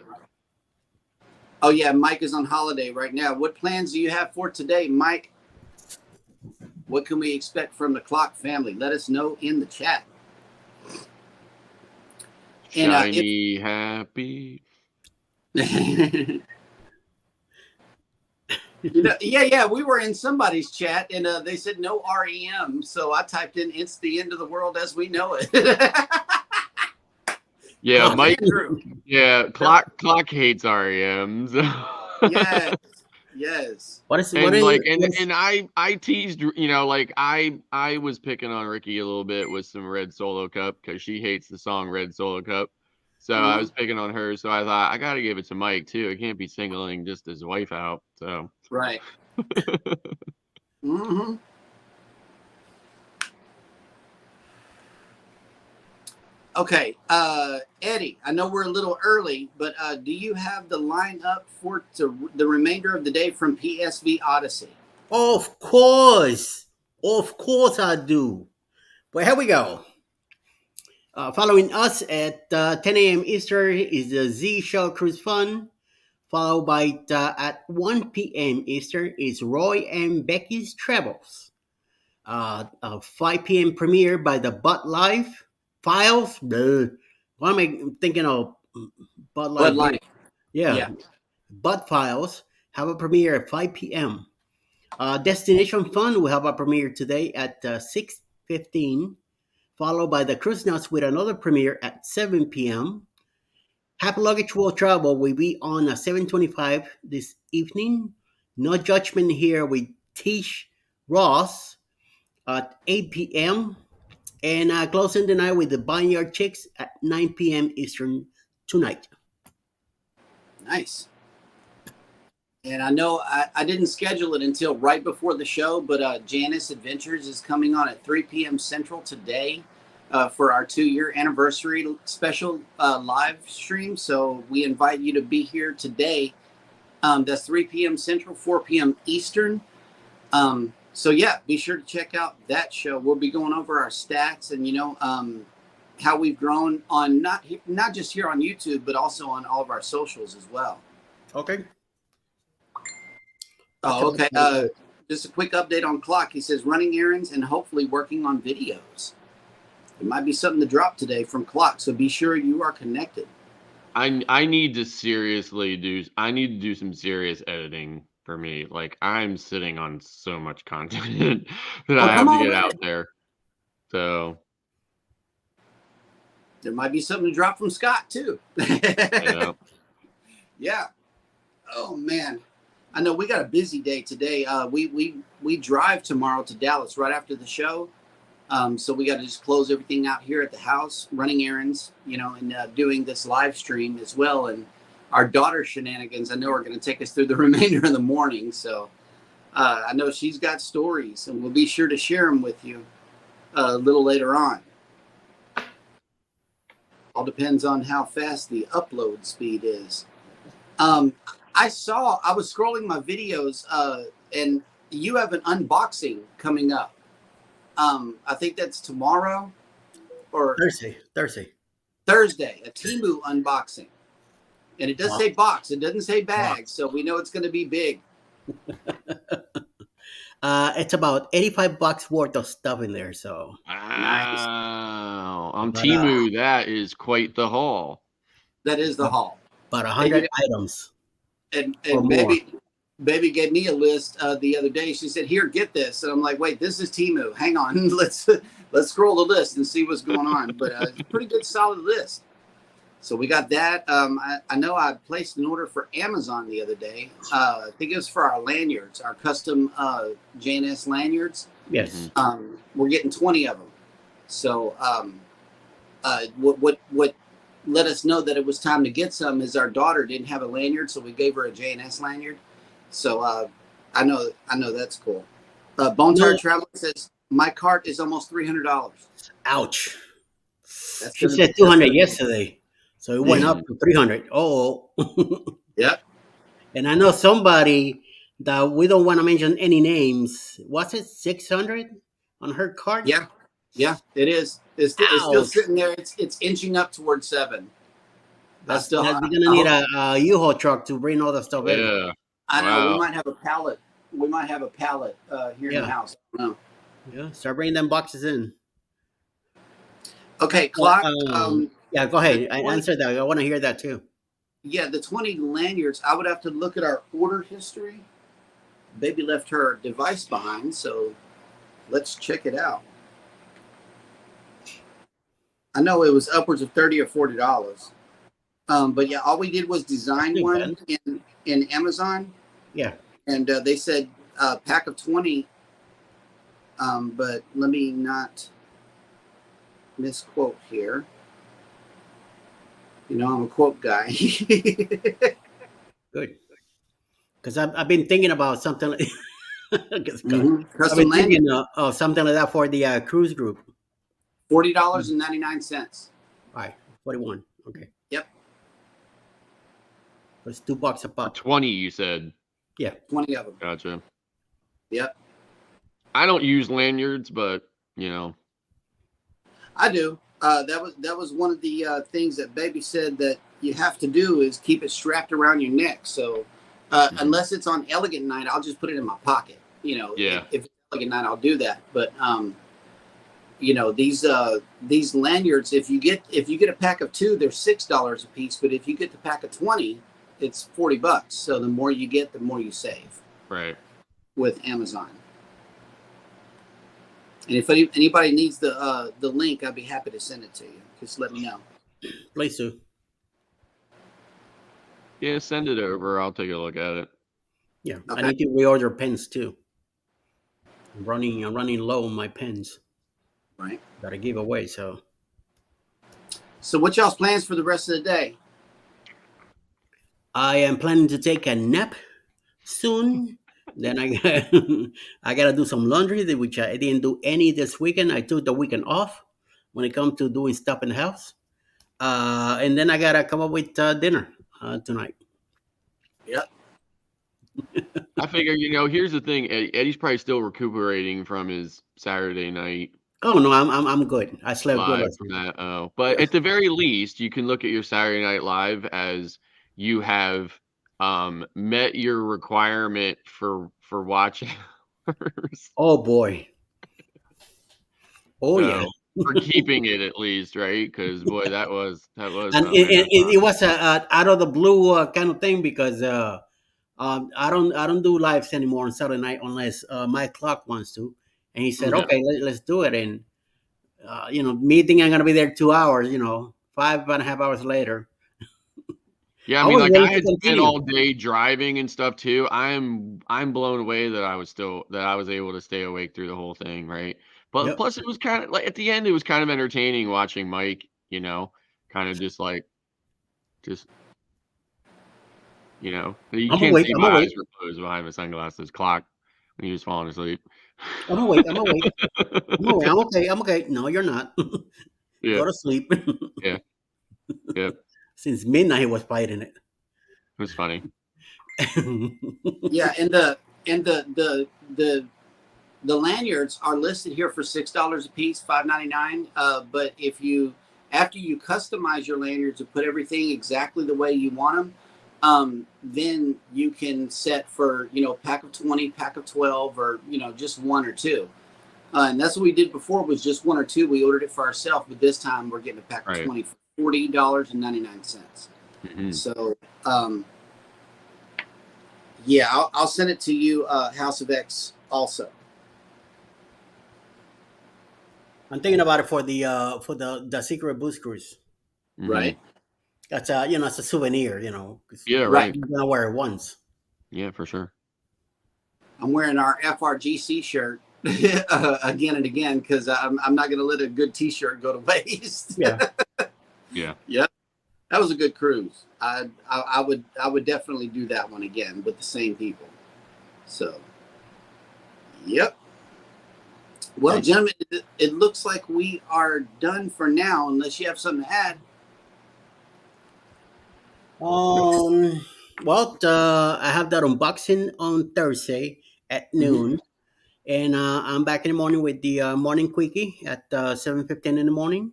Oh yeah, Mike is on holiday right now. What plans do you have for today, Mike? What can we expect from the Clock family? Let us know in the chat. And, shiny happy. Yeah, we were in somebody's chat and they said no REM, so I typed in "It's the end of the world as we know it." Yeah, Oh, Mike. Andrew. Yeah, clock hates REMs. Yes. What is And what like is, and I teased, like I was picking on Ricky a little bit with some Red Solo Cup because she hates the song Red Solo Cup. So I was picking on her. So I thought I got to give it to Mike too. I can't be singling just his wife out. So Right. Mm-hmm. Okay, Eddie, I know we're a little early, but do you have the lineup for the remainder of the day from PSV Odyssey? Of course I do. But here we go. Following us at 10 a.m. Eastern is the Z Show Cruise Fun. Followed by at 1 p.m. Eastern is Roy and Becky's Travels. 5 p.m. premiere by the Bud Life Files. Why am I thinking of Bud Light? Bud Light. Yeah. Bud Files have a premiere at 5 p.m. Destination Fun will have a premiere today at 6:15, followed by the Cruise Nuts with another premiere at 7 p.m. Happy Luggage World Travel will be on 7:25 this evening. No Judgment here with Tish Ross at 8 p.m. And closing the night with the Barnyard Chicks at 9 p.m. Eastern tonight. Nice. And I know I didn't schedule it until right before the show, but Janice Adventures is coming on at 3 p.m. Central today for our 2-year anniversary special live stream. So we invite you to be here today. That's 3 p.m. Central, 4 p.m. Eastern. So yeah, be sure to check out that show. We'll be going over our stats and how we've grown on not just here on YouTube, but also on all of our socials as well. Okay. Oh, okay. Just a quick update on Clock. He says running errands and hopefully working on videos. It might be something to drop today from Clock, so be sure you are connected. I need to seriously do some serious editing for me. Like I'm sitting on so much content that I have to get out there. So there might be something to drop from Scott too. yeah. Yeah. Oh man. I know we got a busy day today. We drive tomorrow to Dallas right after the show. So we got to just close everything out here at the house, running errands, and doing this live stream as well. And our daughter's shenanigans, I know, are going to take us through the remainder of the morning. So I know she's got stories, and we'll be sure to share them with you a little later on. All depends on how fast the upload speed is. I was scrolling my videos, and you have an unboxing coming up. I think that's tomorrow or Thursday. Thursday, a Temu unboxing. And it does say box. It doesn't say bag. So we know it's going to be big. It's about $85 worth of stuff in there. So Wow. On But, Temu, that is quite the haul. That is the haul. about 100 items. And Or more. baby gave me a list the other day. She said, "Here, get this." And I'm like, "Wait, this is Temu. Hang on. Let's scroll the list and see what's going on." But it's a pretty good, solid list. So we got that. I know I placed an order for Amazon the other day. I think it was for our lanyards, our custom JNS lanyards. Yes. We're getting 20 of them. So what let us know that it was time to get some is our daughter didn't have a lanyard, so we gave her a JNS lanyard. So I know that's cool. Bone Tired Traveler says my cart is almost $300. Ouch. That's She gonna said be- 200 yesterday, so it went up to 300. Oh. Yep. And I know somebody that we don't want to mention any names. Was it 600 on her card? Yeah, it is. It's still Ouch. sitting there. It's inching up towards 7. That's I gonna need a U-Haul truck to bring all the stuff in. Yeah. I know Wow. we might have a pallet. We might have a pallet here in Yeah. the house. I don't know. Yeah, start bringing them boxes in. Okay, clock. Yeah, go ahead. I 20 answered that. I want to hear that too. Yeah, the 20 lanyards. I would have to look at our order history. Baby left her device behind, so let's check it out. I know it was upwards of $30 or $40. But yeah, all we did was design Not one in Amazon, Yeah. and they said pack of 20. But let me not misquote here. You know, I'm a quote guy. Good. Because I've been thinking about something like Mhm. I've Custom been lanyard, thinking of something like that for the cruise group. $40.99. All right, 41. Okay. Yep. It's $2 a pop. 20, you said. 20 of them. Gotcha. Yep. I don't use lanyards, but, you know. I do. That was one of the things that Baby said that you have to do is keep it strapped around your neck. So unless it's on Elegant Night, I'll just put it in my pocket. You know, Yeah. if it's Elegant Night, I'll do that. But you know, these lanyards, if you get a pack of 2, they're $6 a piece. But if you get the pack of 20, it's $40. So the more you get, the more you save Right. with Amazon. And if anybody needs the link, I'd be happy to send it to you. Just let me know. Please do. Yeah, send it over. I'll take a look at it. Yeah. Okay. I need to reorder pens too. I'm running low on my pens Right. that I gave away. So So what y'all's plans for the rest of the day? I am planning to take a nap soon. Then I gotta do some laundry, which I didn't do any this weekend. I took the weekend off when it comes to doing stuff in the house. And then I gotta come up with dinner tonight. Yep. I figure, you know, here's the thing. Eddie's probably still recuperating from his Saturday night Oh no, I'm good. I slept good live last from night. that. Oh, but at the very least, you can look at your Saturday Night Live as you have met your requirement for watch hours. Oh boy. Oh yeah. So, for keeping it at least, right? Because boy, that was And something. it was a out of the blue kind of thing because I don't do lives anymore on Saturday night unless Mike Clark wants to. And he said, Yeah. okay, let's do it. And you know, me thinking I'm gonna be there 2 hours. You know, 5.5 hours later. Yeah, I I mean, was like ready I to had spent continue. all day driving and stuff too. I'm blown away that I was able to stay awake through the whole thing, right? But Yep. plus, it was kind of like at the end, it was kind of entertaining watching Mike, you know, kind of just you know, you I'm can't awake. see I'm my awake. eyes were closed behind my sunglasses clock when he was falling asleep. I'm awake. I'm awake. I'm awake. I'm okay. I'm okay. No, you're not. Yeah, Go to sleep. yeah, yeah. It Since midnight, he was fighting was funny. it. Yeah, and the lanyards are listed here for $6 a piece, $5.99. But if you after you customize your lanyards and put everything exactly the way you want them, then you can set for pack of 20, pack of 12, or just one or two. And that's what we did before, was just one or two. We ordered it for ourselves, but this time we're getting a pack of 20 for $40.99. Mm-hmm. So yeah, I'll send it to you, House of X also. I'm thinking about it for the Secret Boost Cruise. Mm-hmm. Right. That's it's a souvenir. 'Cause Yeah, Right. right. you're gonna wear it once. Yeah, for sure. I'm wearing our FRGC shirt again and again because I'm not going to let a good T-shirt go to waste. Yeah. Yeah. Yep. That was a good cruise. I would definitely do that one again with the same people. So, yep. Well, Nice. gentlemen, it looks like we are done for now, unless you have something to add. Well, I have that unboxing on Thursday at noon, and I'm back in the morning with the morning quickie at 7:15 in the morning,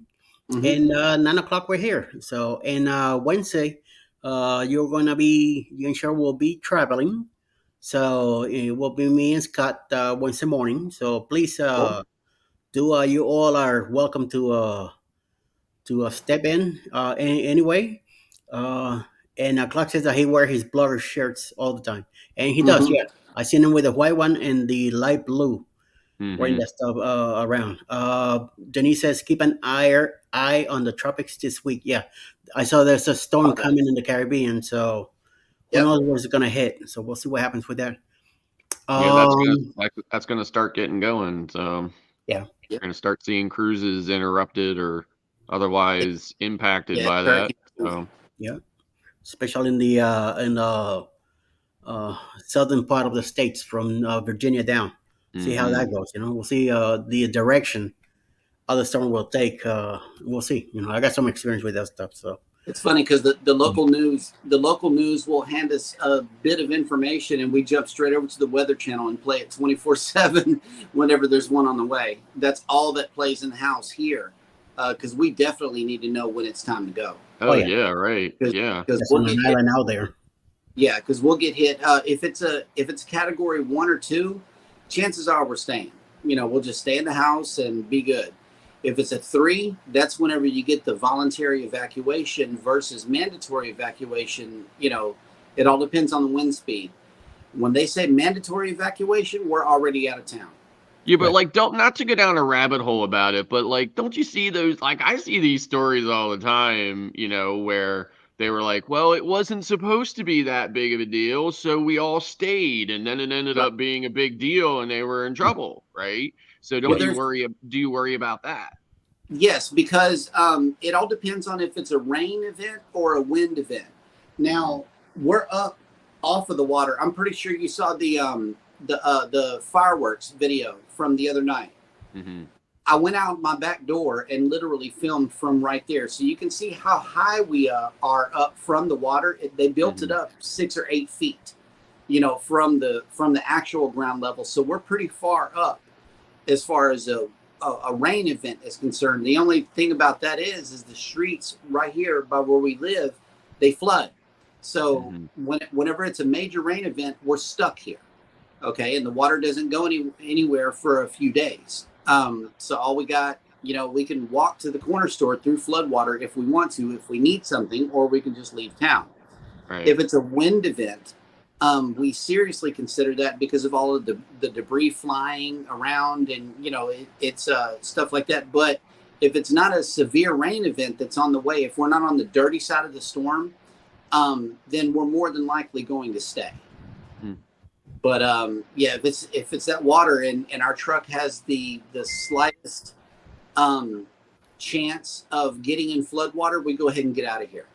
Mhm. and 9 o'clock we're here. So, and Wednesday, you and Cheryl will be traveling. So it will be me and Scott Wednesday morning. So please, you all are welcome to step in anyway. Uh, and Clark says that he wears his blogger shirts all the time, and he does. Mhm. Yeah, I seen him with the white one and the light blue wearing Mm-hmm. that stuff around. Denise says keep an eye on the tropics this week. Yeah, I saw there's a storm Okay. coming in the Caribbean, so who Yep. knows where it's gonna hit. So we'll see what happens with that. Yeah, Um, that's gonna start getting going. So yeah. you're gonna start seeing cruises interrupted or otherwise impacted Yeah, by that. So Yeah, especially in the southern part of the states from Virginia down. See how mhm. that goes. We'll see the direction other storm will take. We'll see. I got some experience with that stuff. So it's funny because the local news will hand us a bit of information, and we jump straight over to the Weather Channel and play it 24/7 whenever there's one on the way. That's all that plays in the house here, because we definitely need to know when it's time to go. Oh yeah. yeah, right. Because Yeah. that's we'll on get an hit. island out there. Yeah, because we'll get hit. If it's category 1 or 2, chances are we're staying. We'll just stay in the house and be good. If it's a 3, that's whenever you get the voluntary evacuation versus mandatory evacuation. It all depends on the wind speed. When they say mandatory evacuation, we're already out of town. Yeah, but Right. like, don't not to go down a rabbit hole about it, but like, don't you see those? Like, I see these stories all the time, where they were like, well, it wasn't supposed to be that big of a deal, so we all stayed, and then it ended Right. up being a big deal, and they were in trouble, right? So Well, don't you worry? Do you worry about that? Yes, because it all depends on if it's a rain event or a wind event. Now we're up off of the water. I'm pretty sure you saw the fireworks video from the other night. Mm-hmm. I went out my back door and literally filmed from right there, so you can see how high we are up from the water. They built it up 6 or 8 feet, from the actual ground level. So we're pretty far up as far as a rain event is concerned. The only thing about that is the streets right here by where we live, they flood. So whenever it's a major rain event, we're stuck here. Okay, and the water doesn't go anywhere for a few days. So all we got, we can walk to the corner store through floodwater if we want to, if we need something, or we can just leave town. Right. If it's a wind event, we seriously consider that because of all of the debris flying around and, it's stuff like that. But if it's not a severe rain event that's on the way, if we're not on the dirty side of the storm, then we're more than likely going to stay. But yeah, if it's that water and our truck has the slightest chance of getting in flood water, we go ahead and get out of here.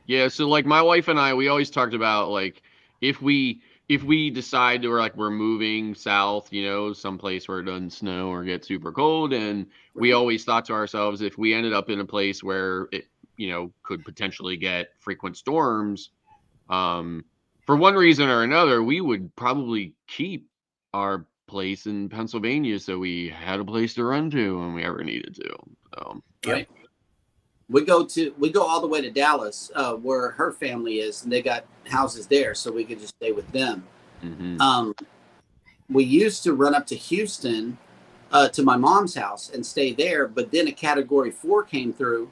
Yeah, so like my wife and I, we always talked about like if we decide we're moving south, someplace where it doesn't snow or get super cold, and we always thought to ourselves, if we ended up in a place where it could potentially get frequent storms, for one reason or another, we would probably keep our place in Pennsylvania so we had a place to run to when we ever needed to. So, Right. We go all the way to Dallas, where her family is, and they got houses there, so we could just stay with them. We used to run up to Houston to my mom's house and stay there, but then a Category 4 came through,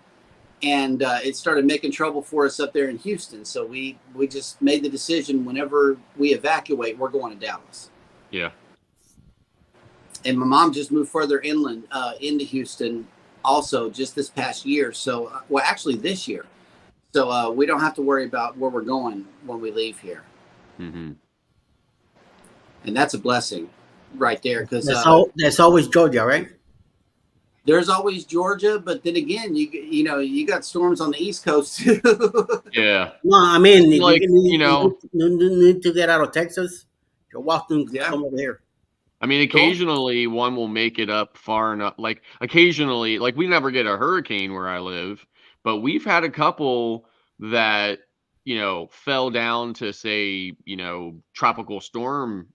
and it started making trouble for us up there in Houston. So we just made the decision, whenever we evacuate, we're going to Dallas. Yeah. And my mom just moved further inland into Houston also just this past year. So, well, actually this year. So we don't have to worry about where we're going when we leave here. And that's a blessing right there. Because there's always Georgia, right? There's always Georgia, but then again, you got storms on the East Coast too. Yeah. No, I mean, Like, you need to get out of Texas. You're walking come over here. I mean, occasionally one will make it up far enough. Like occasionally, like we never get a hurricane where I live, but we've had a couple that, fell down to say, tropical storm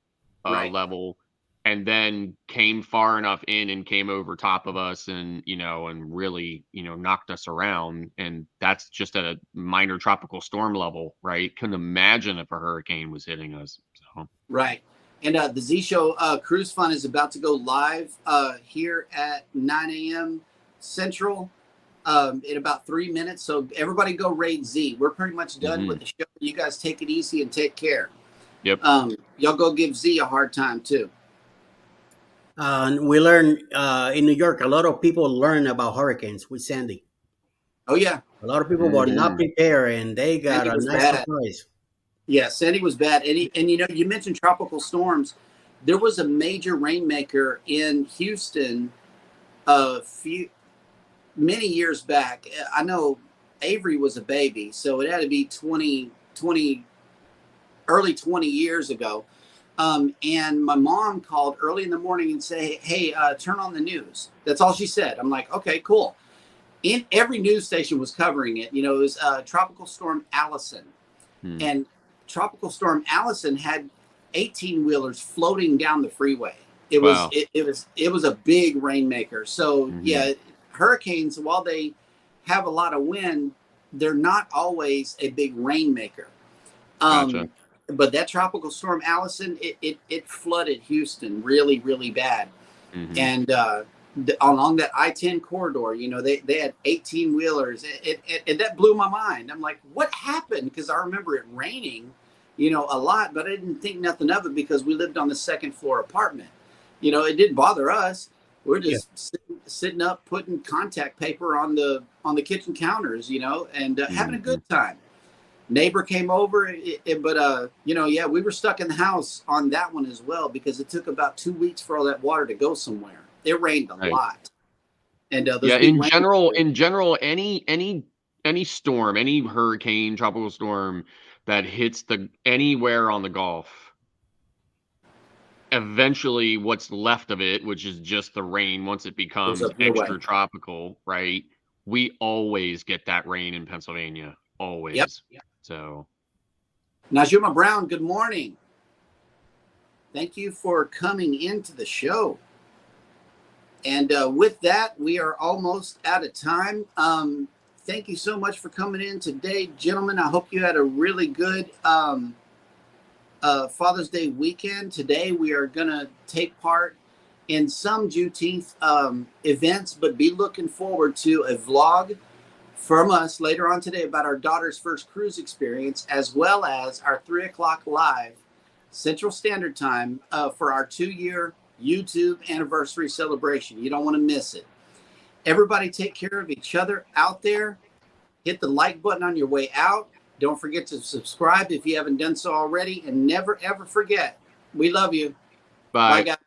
level, and then came far enough in and came over top of us and, and really, knocked us around. And that's just at a minor tropical storm level, right? Couldn't imagine if a hurricane was hitting us. So. Right. And the Z Show Cruise Fun is about to go live here at 9 a.m. Central in about 3 minutes. So everybody go raid Z. We're pretty much done with the show. You guys take it easy and take care. Yep. Y'all go give Z a hard time too. We learn in New York, a lot of people learn about hurricanes with Sandy. Oh, yeah. A lot of people were not prepared, and they got a nice surprise. Yeah, Sandy was bad. And you mentioned tropical storms. There was a major rainmaker in Houston many years back. I know Avery was a baby, so it had to be early 20 years ago. And my mom called early in the morning and say, hey, turn on the news. That's all she said. I'm like, okay, cool. In every news station was covering it. It was Tropical Storm Allison. And Tropical Storm Allison had 18-wheelers floating down the freeway. It was a big rainmaker. So yeah, hurricanes, while they have a lot of wind, they're not always a big rainmaker. Gotcha. But that Tropical Storm Allison, it flooded Houston really, really bad. And along that I-10 corridor, they had 18-wheelers. And that blew my mind. I'm like, what happened? Because I remember it raining, a lot, but I didn't think nothing of it because we lived on the second floor apartment. It didn't bother us. We're just sitting up, putting contact paper on the kitchen counters, and having a good time. Neighbor came over, but we were stuck in the house on that one as well because it took about 2 weeks for all that water to go somewhere. It rained a lot, and in general, any storm, any hurricane, tropical storm that hits anywhere on the Gulf, eventually, what's left of it, which is just the rain, once it becomes extra tropical, right? We always get that rain in Pennsylvania, always. Yep. So, Najuma Brown, good morning. Thank you for coming into the show. And with that, we are almost out of time. Thank you so much for coming in today, gentlemen. I hope you had a really good Father's Day weekend. Today, we are going to take part in some Juneteenth events, but be looking forward to a vlog from us later on today about our daughter's first cruise experience, as well as our 3 o'clock live Central Standard Time for our 2-year YouTube anniversary celebration. You don't want to miss it. Everybody take care of each other out there. Hit the like button on your way out. Don't forget to subscribe if you haven't done so already. And never, ever forget, we love you. Bye. Bye, guys.